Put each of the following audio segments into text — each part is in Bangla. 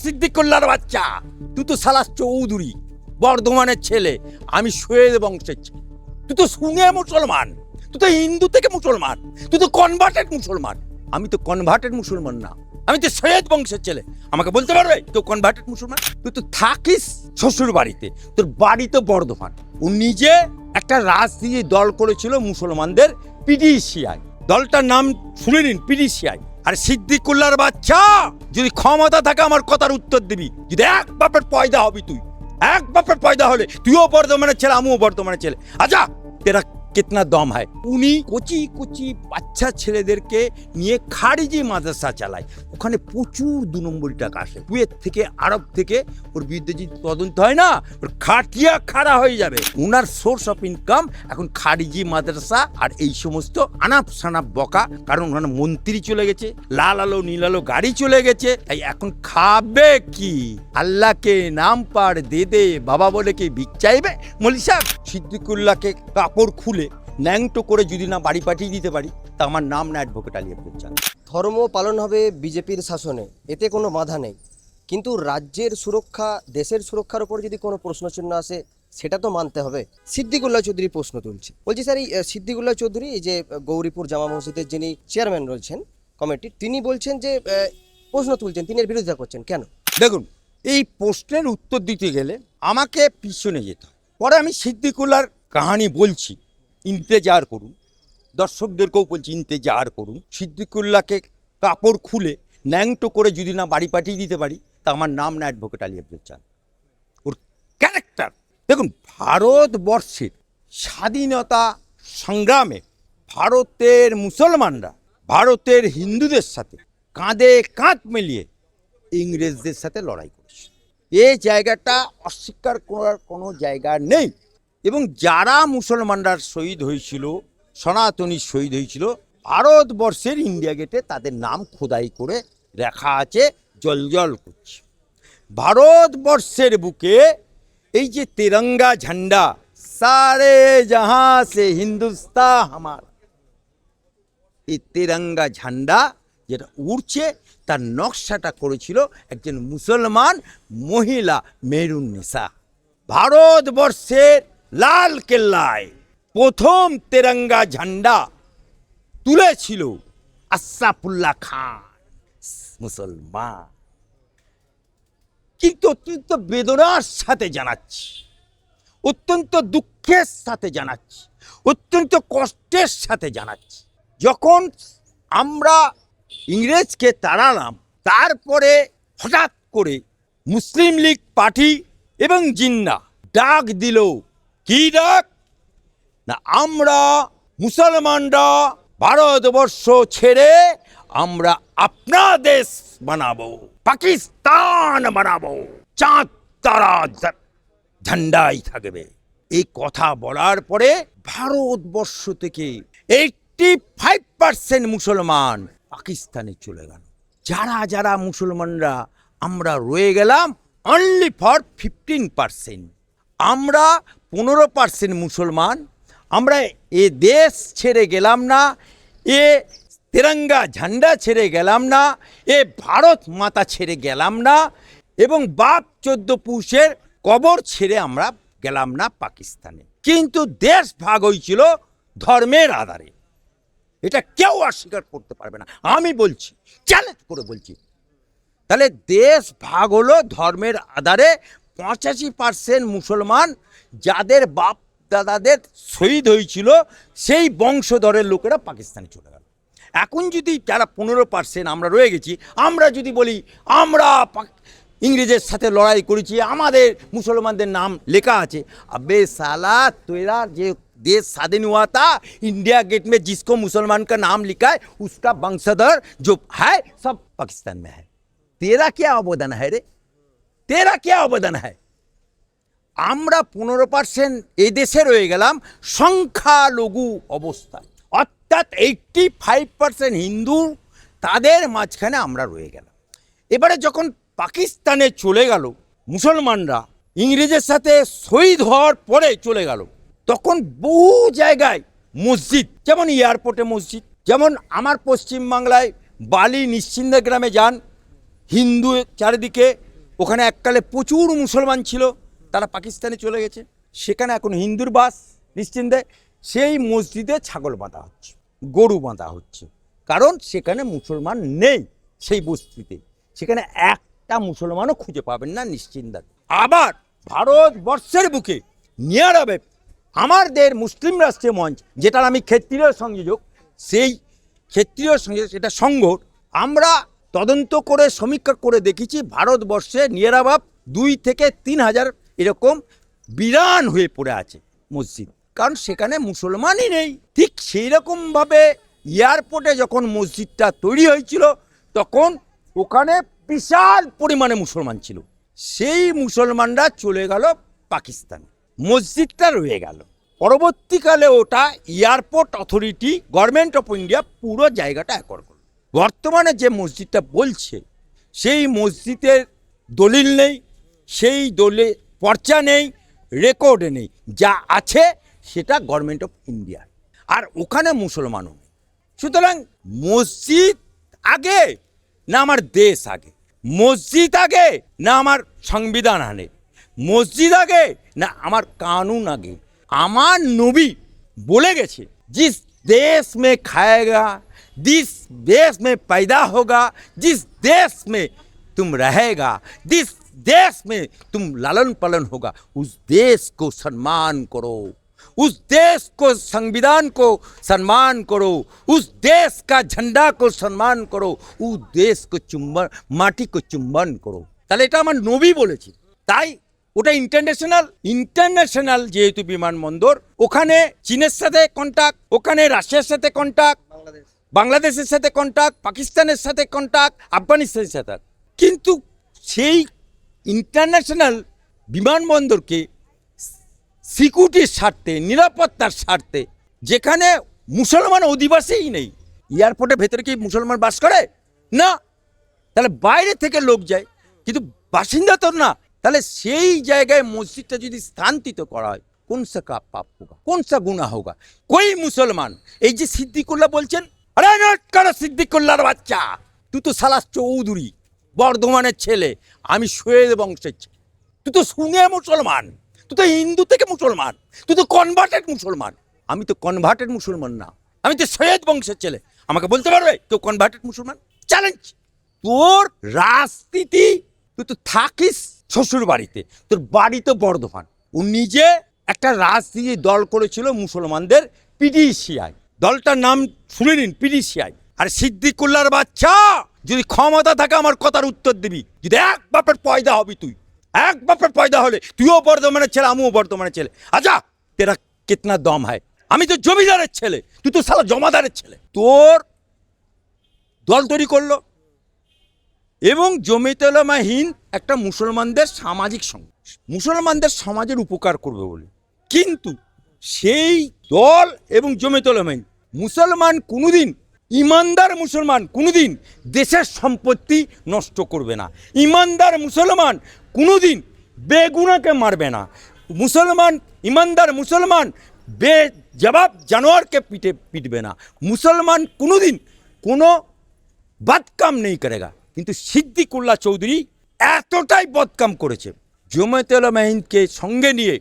সিদ্দিকুল্লাহর বাচ্চা, তুই তো সালা চৌধুরী, বর্ধমানের ছেলে, আমি সৈয়দ বংশের ছেলে। তুই তো শুনে মুসলমান, তুই তো হিন্দু থেকে মুসলমান, তুই তো কনভার্টেড মুসলমান। আমি তো কনভার্টেড মুসলমান না, আমি তো সৈয়দ বংশের ছেলে। আমাকে বলতে পারবে কেউ কনভার্টেড মুসলমান? তুই তো থাকিস শ্বশুর বাড়িতে, তোর বাড়ি তো বর্ধমান। ও নিজে একটা রাজনীতি দল করেছিল মুসলমানদের, পিডিসিআই। দলটার নাম শুনে নিন, পিডিসিআই। আর সিদ্দিকুল্লাহর বাচ্চা, যদি ক্ষমতা থাকে আমার কথার উত্তর দিবি। যদি এক বাপের পয়দা হবি তুই, এক বাপের পয়দা হলে তুইও বর্ধমানের ছেলে, আমিও বর্ধমানের ছেলে। আচ্ছা, তেরা কিতনা দম হয়। উনি কচি কচি বাচ্চা ছেলেদেরকে নিয়ে খারিজি মাদ্রাসা চালায়। ওখানে প্রচুর 2 নম্বরি টাকা আসে কুয়েত থেকে, আরব থেকে। ওর বিরুদ্ধে যদি তদন্ত হয় না, ওর খাটিয়া খাড়া হয়ে যাবে। ওনার সোর্স অফ ইনকাম এখন খারিজি মাদ্রাসা আর এই সমস্ত আনাপ সানাপ বকা। কারণ ওখানে মন্ত্রী চলে গেছে, লাল আলো নীল আলো গাড়ি চলে গেছে, তাই এখন খাবে কি? আল্লাহকে নাম পার দে দে বাবা বলে কি ভিক চাইবে? মৌলভী সাহেব, সিদ্দিকুল্লাহকে কাপড় খুলে ন্যাংটো করে যদি না বাড়ি পাঠিয়ে দিতে পারি, তা আমার নাম না অ্যাডভোকেট আলী আব্দুল চাঁদ। ধর্ম পালন হবে বিজেপির শাসনে, এতে কোনো বাধা নেই, কিন্তু রাজ্যের সুরক্ষা, দেশের সুরক্ষার উপর যদি কোনো প্রশ্নচিহ্ন আসে, সেটা তো মানতে হবে। সিদ্দিকুল্লাহ চৌধুরী প্রশ্ন তুলছে, বলছি স্যার, এই সিদ্দিকুল্লাহ চৌধুরী, এই যে গৌরীপুর জামা মসজিদের যিনি চেয়ারম্যান রয়েছেন কমিটির, তিনি বলছেন যে প্রশ্ন তুলছেন, তিনি এর বিরোধিতা করছেন কেন? দেখুন, এই প্রশ্নের উত্তর দিতে গেলে আমাকে পিছনে যেতে হয়। পরে আমি সিদ্দিকুল্লাহর কাহানি বলছি, ইন্তেজার করুন। দর্শকদেরকেও বলছি ইন্তেজার করুন। সিদ্দিকুল্লাহকে কাপড় খুলে ন্যাংটো করে যদি না বাড়ি পাঠিয়ে দিতে পারি, তা আমার নাম না অ্যাডভোকেট আলী আব্দুল চাঁদ। ওর ক্যারেক্টার দেখুন। ভারতবর্ষের স্বাধীনতা সংগ্রামে ভারতের মুসলমানরা ভারতের হিন্দুদের সাথে কাঁধে কাঁধ মিলিয়ে ইংরেজদের সাথে লড়াই করেছে। এই জায়গাটা অস্বীকার করার কোনো জায়গা নেই। এবং যারা মুসলমানরা শহীদ হয়েছিল, সনাতনী শহীদ হয়েছিল, ভারতবর্ষের ইন্ডিয়া গেটে তাদের নাম খোদাই করে রাখা আছে, জলজল করছে। ভারতবর্ষের বুকে এই যে তিরঙ্গা ঝান্ডা, সারে জাহাঁ সে হিন্দুস্তান আমার, এই তিরঙ্গা ঝান্ডা যেটা উড়ছে, তার নকশাটা করেছিল একজন মুসলমান মহিলা, মেহরুন্নেসা। ভারতবর্ষের লাল কেল্লায় প্রথম তেরঙ্গা ঝান্ডা তুলেছিল আশরাফুল্লাহ খান, মুসলমান। কিন্তু অত্যন্ত বেদনার সাথে জানাচ্ছি, অত্যন্ত দুঃখের সাথে জানাচ্ছি, অত্যন্ত কষ্টের সাথে জানাচ্ছি, যখন আমরা ইংরেজকে তাড়ালাম, তারপরে হঠাৎ করে মুসলিম লীগ পার্টি এবং জিন্না ডাক দিল। কি ডাক? না, আমরা মুসলমানরা ভারতবর্ষ ছেড়ে আমরা আপনা দেশ বানাবো, পাকিস্তান বানাবো, চাঁদ তারা ঝান্ডাই থাকবে। এই কথা বলার পরে ভারতবর্ষ থেকে 85% মুসলমান পাকিস্তানে চলে গেল। যারা যারা মুসলমানরা আমরা রয়ে গেলাম অনলি ফর 15%। আমরা 15% মুসলমান, আমরা এ দেশ ছেড়ে গেলাম না, এ তিরঙ্গা ঝান্ডা ছেড়ে গেলাম না, এ ভারত মাতা ছেড়ে গেলাম না, এবং বাপ 14 পুরুষের কবর ছেড়ে আমরা গেলাম না পাকিস্তানে। কিন্তু দেশ ভাগ হয়েছিল ধর্মের আধারে, এটা কেউ অস্বীকার করতে পারবে না। আমি বলছি, চ্যালেঞ্জ করে বলছি। তাহলে দেশ ভাগ হলো ধর্মের আধারে। 85% মুসলমান, যাদের বাপ দাদাদের শহীদ হয়েছিল, সেই বংশধরের লোকেরা পাকিস্তানে চলে গেল। এখন যদি যারা 15% আমরা রয়ে গেছি, আমরা যদি বলি আমরা इंग्रेजर साथे लड़ाई करेছি আমাদের मुसलमानদের नाम लेखा আছে। अबे साला तेरा जो देश स्वाधीन हुआ था इंडिया गेट में जिसको मुसलमान का नाम लिखा है उसका वंशधर जो है सब पाकिस्तान में है। तेरा क्या अवदान है रे, तेरा क्या अवदान है? আমরা 15% এই দেশে রয়ে গেলাম সংখ্যালঘু অবস্থায়, অর্থাৎ 85% হিন্দু, তাদের মাঝখানে আমরা রয়ে গেলাম। এবারে যখন পাকিস্তানে চলে গেল মুসলমানরা, ইংরেজের সাথে শহীদ হওয়ার পরে চলে গেল, তখন বহু জায়গায় মসজিদ, যেমন এয়ারপোর্টে মসজিদ, যেমন আমার পশ্চিমবাংলায় বালি নিশ্চিন্দা গ্রামে যান হিন্দু চারিদিকে, ওখানে এককালে প্রচুর মুসলমান ছিল, তারা পাকিস্তানে চলে গেছে, সেখানে এখন হিন্দুর বাস নিশ্চিন্তে। সেই মসজিদে ছাগল বাঁধা হচ্ছে, গরু বাঁধা হচ্ছে, কারণ সেখানে মুসলমান নেই। সেই বস্তিতে সেখানে একটা মুসলমানও খুঁজে পাবেন না নিশ্চিন্তে। আবার ভারতবর্ষের বুকে নিয়ার অ্যাবাউট আমাদের মুসলিম রাষ্ট্রীয় মঞ্চ, যেটার আমি ক্ষেত্রীয় সংযোজক, সেই ক্ষেত্রীয় সংযোজক এটা সংঘ, আমরা তদন্ত করে সমীক্ষা করে দেখেছি ভারতবর্ষে নিয়ার অ্যাবাউট 2 থেকে 3 হাজার এরকম বিরান হয়ে পড়ে আছে মসজিদ, কারণ সেখানে মুসলমানই নেই। ঠিক সেই রকমভাবে এয়ারপোর্টে যখন মসজিদটা তৈরি হয়েছিল তখন ওখানে বিশাল পরিমাণে মুসলমান ছিল, সেই মুসলমানরা চলে গেল পাকিস্তানে, মসজিদটা রয়ে গেল। পরবর্তীকালে ওটা airport authority, government of India পুরো জায়গাটা অ্যাকোয়ার করল। বর্তমানে যে মসজিদটা বলছে সেই মসজিদের দলিল নেই, সেই দলিল পর্চা নেই, রেকর্ডে নেই, যা আছে সেটা গভর্নমেন্ট অফ ইন্ডিয়া, আর ওখানে মুসলমানও নেই। সুতরাং মসজিদ আগে না আমার দেশ আগে, মসজিদ আগে না আমার সংবিধান আগে, মসজিদ আগে না আমার কানুন আগে। আমার নবী বলে গেছে, जिस देश में खाएगा, जिस देश में पैदा होगा, जिस देश में तुम रहेगा, जिस देश में तुम लालन पालन होगा, उस देश को सम्मान करो, उस देश को, संविधान को सम्मान करो, उस देश का झंडा को सम्मान करो, उस देश को चुम्बन, माटी को चुम्बन करो। তাহলে এটা আমার নবী বলেছে, তাই ওটা ইন্টারন্যাশনাল যেহেতু বিমানবন্দর, ওখানে চীনের সাথে কন্ট্যাক্ট, ওখানে রাশিয়ার সাথে কন্ট্যাক্ট, বাংলাদেশের সাথে কন্ট্যাক্ট, পাকিস্তানের সাথে কন্ট্যাক্ট, আফগানিস্তানের সাথে। কিন্তু সেই ইন্টারন্যাশনাল বিমানবন্দরকে সিকিউরিটির স্বার্থে, নিরাপত্তার স্বার্থে, যেখানে মুসলমান অধিবাসীই নেই, এয়ারপোর্টের ভেতরে কি মুসলমান বাস করে না? তাহলে বাইরে থেকে লোক যায়, কিন্তু বাসিন্দা তো না। তাহলে সেই জায়গায় মসজিদটা যদি স্থানান্তরিত করা হয়, কোন সা পাপ হোগা, কোন সা গুনাহ হোগা? কই মুসলমান, এই যে সিদ্দিকুল্লাহ বলছেন, আরে নট করো সিদ্দিকুল্লাহর বাচ্চা, তুই তো সালা চৌধুরী, বর্ধমানের ছেলে, আমি সৈয়দ বংশের ছেলে, তুই তো শুনে মুসলমান, তুই তো হিন্দু থেকে মুসলমান, তুই তো কনভার্টেড মুসলমান। আমি তো কনভার্টেড মুসলমান না, আমি তো সৈয়দ বংশের ছেলে। আমাকে বলতে পারবে কেউ কনভার্টেড মুসলমান? চ্যালেঞ্জ। তোর রাজনীতি, তুই তো থাকিস শ্বশুর বাড়িতে, তোর বাড়ি তো বর্ধমান। ও নিজে একটা রাজনীতি দল করেছিল মুসলমানদের, পিডিসিআই, দলটার নাম শুনে নিন, পিডিসিআই। আর সিদ্দিকুল্লাহর বাচ্চা, যদি ক্ষমতা থাকে আমার কথার উত্তর দিবি। যদি এক বাপের পয়দা হবি তুই, এক বাপের পয়দা হলে তুইও বর্ধমানের ছেলে, আমিও বর্ধমানের ছেলে। আচ্ছা, তেরা কিতনা দম হয়? আমি তো জমিদারের ছেলে, তুই তো সালা জমাদারের ছেলে। তোর দল তৈরি করলো, এবং জমিয়তে উলামা হিন্দ একটা মুসলমানদের সামাজিক সংগঠন, মুসলমানদের সমাজের উপকার করবে বলে। কিন্তু সেই দল এবং জমিয়তে উলামা হিন্দ, মুসলমান কোনোদিন, ইমানদার মুসলমান কোনোদিন দেশের সম্পত্তি নষ্ট করবে না, ইমানদার মুসলমান কোনোদিন বেগুনাকে মারবে না, মুসলমান, ইমানদার মুসলমান বেজবাব জানোয়ারকে পিটবে না, মুসলমান কোনোদিন কোনো বদকাম নেই করেগা। কিন্তু সিদ্দিকুল্লাহ চৌধুরী এতটাই বদকাম করেছে, জমিয়তে উলামা হিন্দকে সঙ্গে নিয়ে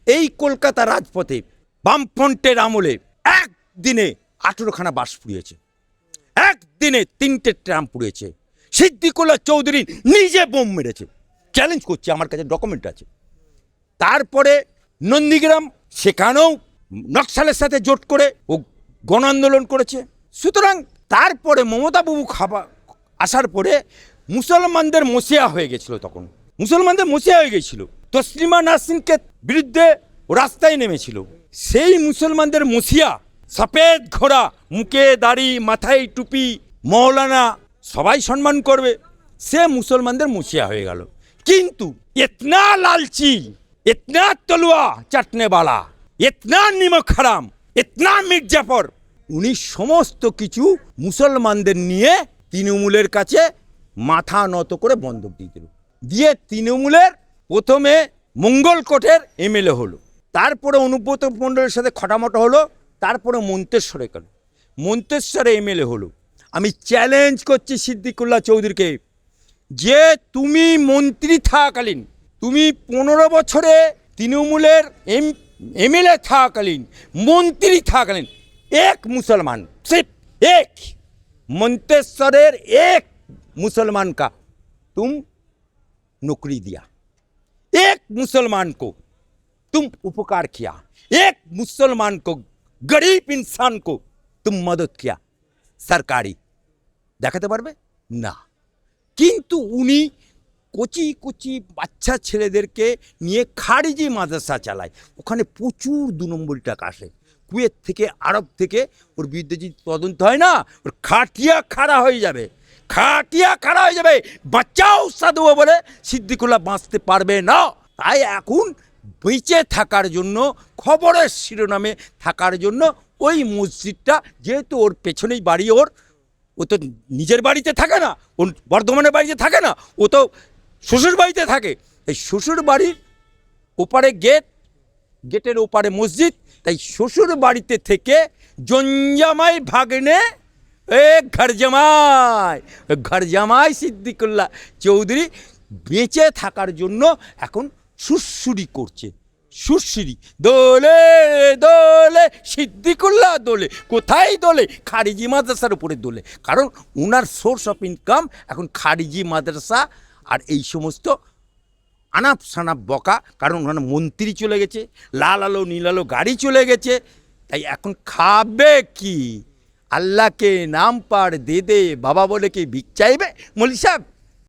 এই কলকাতা রাজপথে বামফ্রন্টের আমলে একদিনে 18খানা বাস পুড়িয়েছে, একদিনে 3টে ট্রাম পুড়িয়েছে। সিদ্দিকুল্লাহ চৌধুরী নিজে বোম মেরেছে, চ্যালেঞ্জ করছে, আমার কাছে ডকুমেন্ট আছে। তারপরে নন্দীগ্রাম, সেখানেও নকশালের সাথে জোট করে ও গণ আন্দোলন করেছে। সুতরাং তারপরে মমতা বাবু আসার পরে মুসলমানদের মসিয়া হয়ে গেছিল, তখন মুসলমানদের মসিয়া হয়ে গেছিল, তসলিমা নাসরিনকে বিরুদ্ধে ও রাস্তায় নেমেছিল। সেই মুসলমানদের মসিয়া, সফেদ ঘোড়া, মুখে দাড়ি, মাথায় টুপি, মৌলানা, সবাই সম্মান করবে, সে মুসলমানদের মসিয়া হয়ে গেল। কিন্তু ইতনা লালচি, ইতনা তলুয়া চাটনেওয়ালা, ইতনা নিমক হারাম, ইতনা মির্জাফর, উনি সমস্ত কিছু মুসলমানদের নিয়ে তৃণমূলের কাছে মাথা নত করে বন্ধক দিয়ে দিল। দিয়ে তৃণমূলের প্রথমে মঙ্গলকোটের এমএলএ হলো, তারপরে অনুব্রত মণ্ডলের সাথে খটামটা হলো, তারপরে মন্তেশ্বরে গেল, মন্তেশ্বরে এমএলএ হলো। আমি চ্যালেঞ্জ করছি সিদ্দিকুল্লাহ চৌধুরীকে, যে তুমি মন্ত্রী থাকাকালীন, তুমি 15 বছরে তৃণমূলের এমএলএ থাকাকালীন, মন্ত্রী থাকাকালীন এক মুসলমান, सिर्फ एक मंतेश्वरेर एक मुसलमान का तुम नौकरी दिया, एक मुसलमान को तुम उपकार किया, एक मुसलमान को, गरीब इंसान को तुम मदद किया, सरकारी দেখাতে পারবে না। কিন্তু উনি কচি কচি বাচ্চা ছেলেদেরকে নিয়ে খারিজি মাদ্রাসা চালায়, ওখানে প্রচুর 2 নম্বর টাকা আসে কুয়েত থেকে, আরব থেকে। ওর বিরুদ্ধে যদি তদন্ত হয় না, ওর খাটিয়া খাড়া হয়ে যাবে, খাটিয়া খাড়া হয়ে যাবে। বাঁচাও সাধু বলে সিদ্দিকুল্লাহ বাঁচতে পারবে না। তাই এখন বেঁচে থাকার জন্য, খবরের শিরোনামে থাকার জন্য ওই মসজিদটা, যেহেতু ওর পেছনেই বাড়ি, ও তো নিজের বাড়িতে থাকে না, ও বর্ধমানের বাড়িতে থাকে না, ও তো শ্বশুর বাড়িতে থাকে। এই শ্বশুর বাড়ির ওপারে গেটের ওপারে মসজিদ, তাই শ্বশুর বাড়িতে থেকে জঞ্জামাই ভাগ্নে ঘর জামাই সিদ্দিকুল্লাহ চৌধুরী বেঁচে থাকার জন্য এখন সুরসুরি করছে, সুরসুরি। দোলে দোলে সিদ্দিকুল্লাহ দোলে, কোথায় দোলে? খারিজি মাদ্রাসার উপরে দোলে। কারণ ওনার সোর্স অফ ইনকাম এখন খারিজি মাদ্রাসা আর এই সমস্ত আনাপ সানাপ বকা। কারণ ওখানে মন্ত্রী চলে গেছে, লাল আলো নীল আলো গাড়ি চলে গেছে, তাই এখন খাবে কি? আল্লাহকে নাম পার দে দে বাবা বলে কি ভিক চাইবে? মৌলভী সাহেব